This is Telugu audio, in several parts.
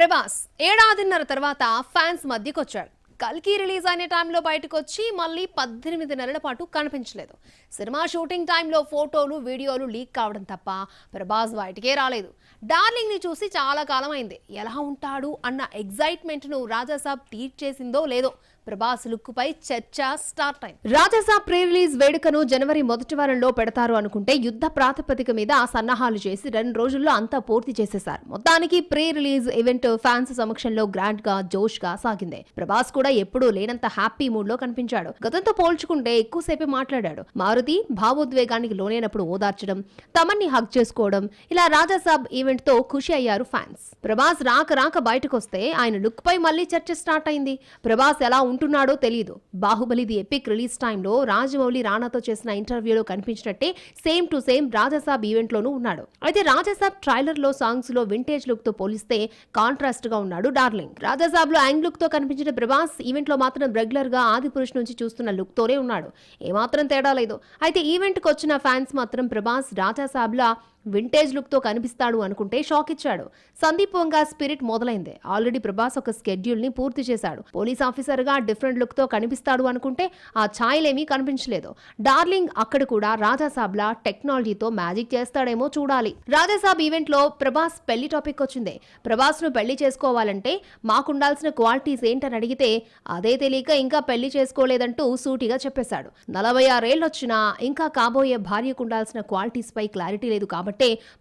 ప్రభాస్ ఏడాదిన్నర తర్వాత ఫ్యాన్స్ మధ్యకొచ్చాడు. కల్కి రిలీజ్ అయిన టైంలో బయటకు వచ్చి మళ్ళీ 18 నెలల పాటు కనిపించలేదు. సినిమా షూటింగ్ టైంలో ఫోటోలు వీడియోలు లీక్ కావడం తప్ప ప్రభాస్ బయటికే రాలేదు. డార్లింగ్ ని చూసి చాలా కాలం అయింది. ఎలా ఉంటాడు అన్న ఎగ్జైట్మెంట్ ను రాజాసాబ్ ట్వీట్ చేసిందో లేదో ప్రభాస్ లుక్ పై చర్చ స్టార్ట్ అయింది. రాజాసాబ్ ప్రీ రిలీజ్ వేడుకను జనవరి మొదటి వారంలో పెడతారు అనుకుంటే యుద్ధ ప్రాతిపదిక మీద సన్నాహాలు చేసి 2 రోజుల్లో అంతా పూర్తి చేసేశారు. మొత్తానికి ప్రీ రిలీజ్ ఈవెంట్ ఫ్యాన్స్ సమక్షంలో గ్రాండ్ గా జోష్ గా సాగింది. ప్రభాస్ కూడా ఎప్పుడూ లేనంత హ్యాపీ మూడ్ లో కనిపించాడు. గతంతో పోల్చుకుంటే ఎక్కువసేపే మాట్లాడాడు. మారుతి భావోద్వేగానికి లోనైనప్పుడు ఓదార్చడం, తమన్ని హగ్ చేసుకోవడం, ఇలా రాజాసాబ్ ఈవెంట్ తో ఖుషి అయ్యారు ఫ్యాన్స్. ప్రభాస్ రాక బయటకు వస్తే ఆయన లుక్ పై మళ్ళీ చర్చ స్టార్ట్ అయింది. ప్రభాస్ ఎలా ఉంటున్నాడో తెలియదు. బాహుబలిది ఎపిక్ రిలీజ్ టైంలో రాజమౌళి రానాతో చేసిన ఇంటర్వ్యూలో కనిపించినట్టే same to same Rajasaab event లోనూ ఉన్నాడు. అయితే రాజాసాబ్ ట్రైలర్ లో సాంగ్స్ లో వింటేజ్ లుక్ తో పోలిస్తే కాంట్రాస్ట్ గా ఉన్నాడు డార్లింగ్. రాజాసాబ్ లో యాంగ్ లుక్ తో కనిపించిన ప్రభాస్ ఈవెంట్ లో మాత్రం రెగ్యులర్ గా ఆది పురుష్ నుంచి చూస్తున్న లుక్ తోనే ఉన్నాడు. ఏమాత్రం తేడా లేదు. అయితే ఈవెంట్ కు వచ్చిన ఫ్యాన్స్ మాత్రం ప్రభాస్ రాజాసాబ్ లా వింటేజ్ లుక్ తో కనిపిస్తాడు అనుకుంటే షాక్ ఇచ్చాడు. సందీప్ వంగా స్పిరిట్ మొదలైంది. ఆల్రెడీ ప్రభాస్ ఒక స్కెడ్యూల్ ని పూర్తి చేశాడు. పోలీస్ ఆఫీసర్ గా డిఫరెంట్ లుక్ తో కనిపిస్తాడు అనుకుంటే ఆ ఛాయలేమీ కనిపించలేదు. డార్లింగ్ అక్కడ కూడా రాజాసాబ్ లా టెక్నాలజీతో మ్యాజిక్ చేస్తాడేమో చూడాలి. రాజాసాబ్ ఈవెంట్ లో ప్రభాస్ పెళ్లి టాపిక్ వచ్చింది. ప్రభాస్ ను పెళ్లి చేసుకోవాలంటే మాకుండాల్సిన క్వాలిటీస్ ఏంటని అడిగితే అదే తెలియక ఇంకా పెళ్లి చేసుకోలేదంటూ సూటిగా చెప్పేశాడు. 46 ఏళ్లొచ్చినా ఇంకా కాబోయే భార్యకుండాల్సిన క్వాలిటీస్ పై క్లారిటీ లేదు కాబట్టి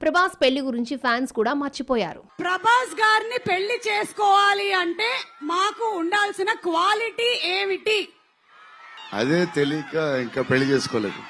ప్రభాస్ పెళ్లి గురించి ఫ్యాన్స్ కూడా మర్చిపోయారు. ప్రభాస్ గారిని పెళ్లి చేసుకోవాలి అంటే మాకు ఉండాల్సిన క్వాలిటీ ఏమిటి? అదే తెలియక ఇంకా పెళ్లి చేసుకోలేదు.